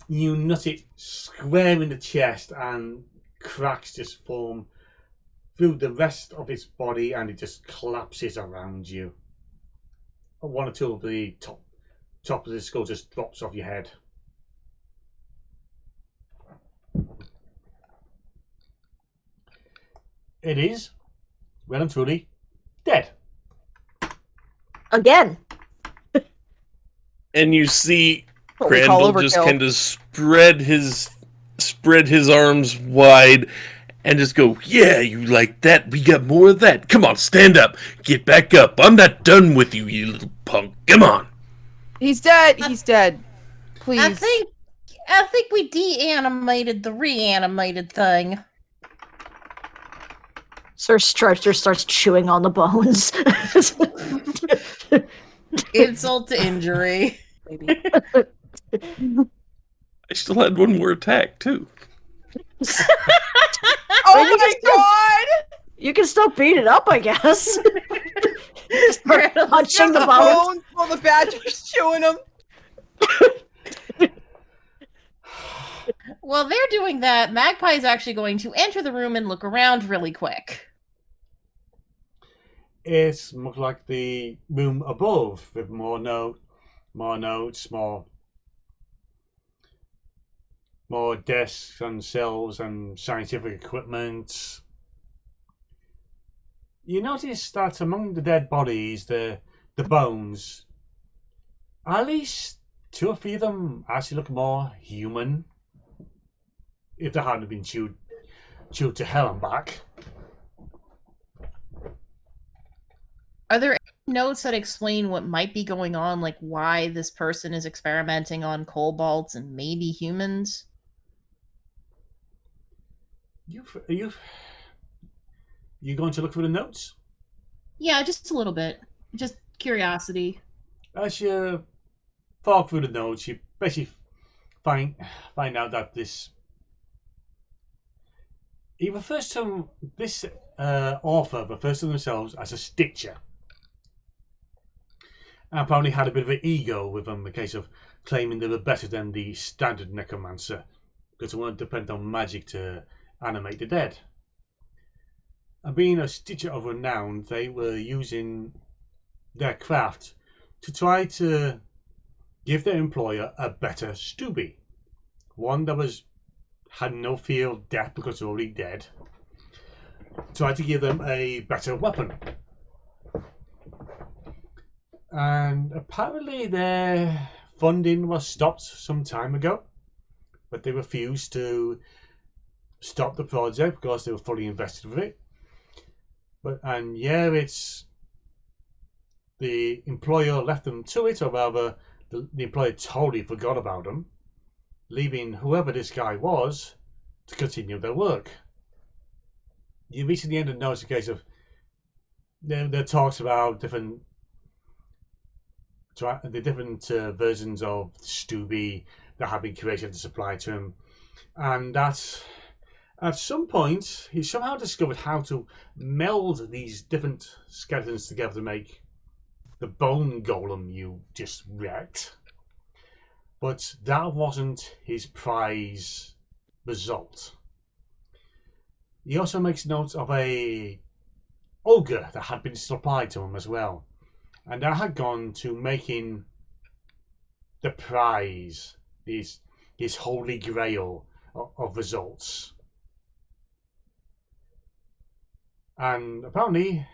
You nut it square in the chest, and cracks just form through the rest of its body, and it just collapses around you. One or two of the top of the skull just drops off your head. It is well and truly dead. Again. And you see What we call Crandall just overkill. kind of spread his arms wide and just go, yeah, you like that? We got more of that. Come on, stand up. Get back up. I'm not done with you, you little punk. Come on. He's dead. He's dead. Please. I think we de-animated the reanimated thing. Sir Stretcher starts chewing on the bones. Insult to injury. Maybe. I still had one more attack, too. Oh my god! You can still beat it up, I guess. Start punching the bones. Bones while the badger's chewing him. While they're doing that, Magpie is actually going to enter the room and look around really quick. It's much like the room above, with more notes, more desks and shelves and scientific equipment. You notice that among the dead bodies, the bones, at least 2 or 3 of them actually look more human. If they hadn't been chewed to hell and back. Are there any notes that explain what might be going on, like why this person is experimenting on kobolds and maybe humans? You going to look for the notes? Yeah, just a little bit. Just curiosity. As you fall through the notes, you basically find out that this author refers to themselves as a stitcher, and probably had a bit of an ego with them, in case of claiming they were better than the standard necromancer, because they weren't dependent on magic to animate the dead. And being a stitcher of renown, they were using their craft to try to give their employer a better Stubby, one that had no fear of death because they're already dead. Try to give them a better weapon. And apparently their funding was stopped some time ago, but they refused to stop the project because they were fully invested with it. And yeah, it's the employer left them to it, or rather, the employer totally forgot about them, leaving whoever this guy was to continue their work. You reach the end and notice a case of there talks about the different versions of Stubby that have been created to supply to him, and that at some point he somehow discovered how to meld these different skeletons together to make the bone golem you just wrecked. But that wasn't his prize result. He also makes notes of a ogre that had been supplied to him as well, and that had gone to making the prize, his holy grail of results. And apparently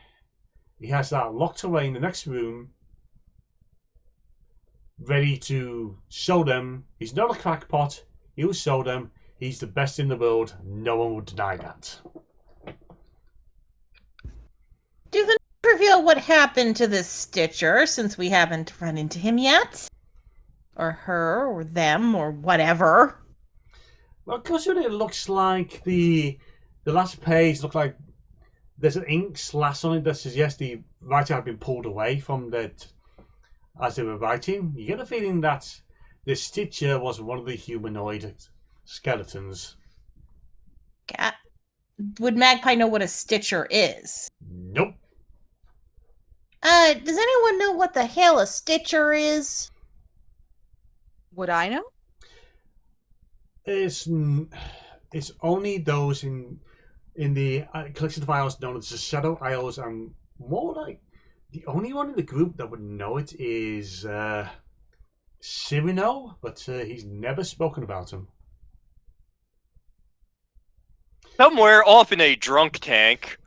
he has that locked away in the next room, ready to show them he's not a crackpot. He'll show them he's the best in the world. No one would deny that. Do the notes reveal what happened to this Stitcher, since we haven't run into him yet? Or her, or them, or whatever? Well, because it looks like the last page looks like there's an ink slash on it that says yes, the writer had been pulled away from that as they were writing. You get a feeling that the Stitcher was one of the humanoid skeletons. Would Magpie know what a Stitcher is? Nope. Does anyone know what the hell a Stitcher is? Would I know? It's only those in the collection of isles known as the Shadow Isles, and more like the only one in the group that would know it is Cyrano, but he's never spoken about him. Somewhere off in a drunk tank.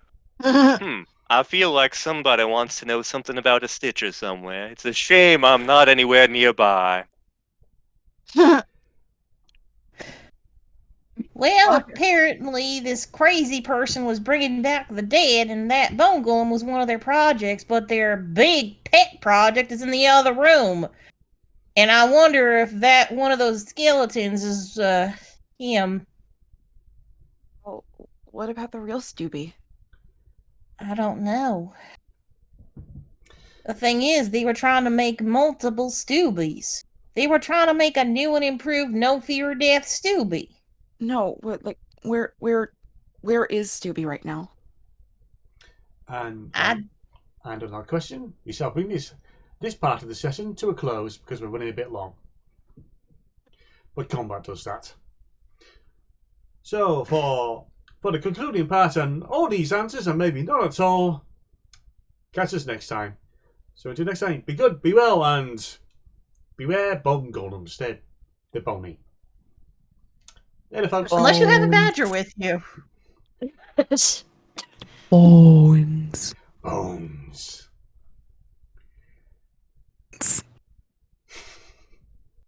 I feel like somebody wants to know something about a Stitcher somewhere. It's a shame I'm not anywhere nearby. Well, apparently this crazy person was bringing back the dead, and that bone golem was one of their projects, but their big pet project is in the other room. And I wonder if that one of those skeletons is, him. Well, what about the real Stubby? I don't know. The thing is, they were trying to make multiple Stoobies. They were trying to make a new and improved No Fear of Death Stubby. No, what, like, where is Stubby right now? And another question. We shall bring this part of the session to a close because we're running a bit long. But combat does that. So for the concluding part and all these answers, and maybe not at all, catch us next time. So until next time, be good, be well, and beware bone golems. They're bony. Later, folks. Unless you have a badger with you. Bones. Bones.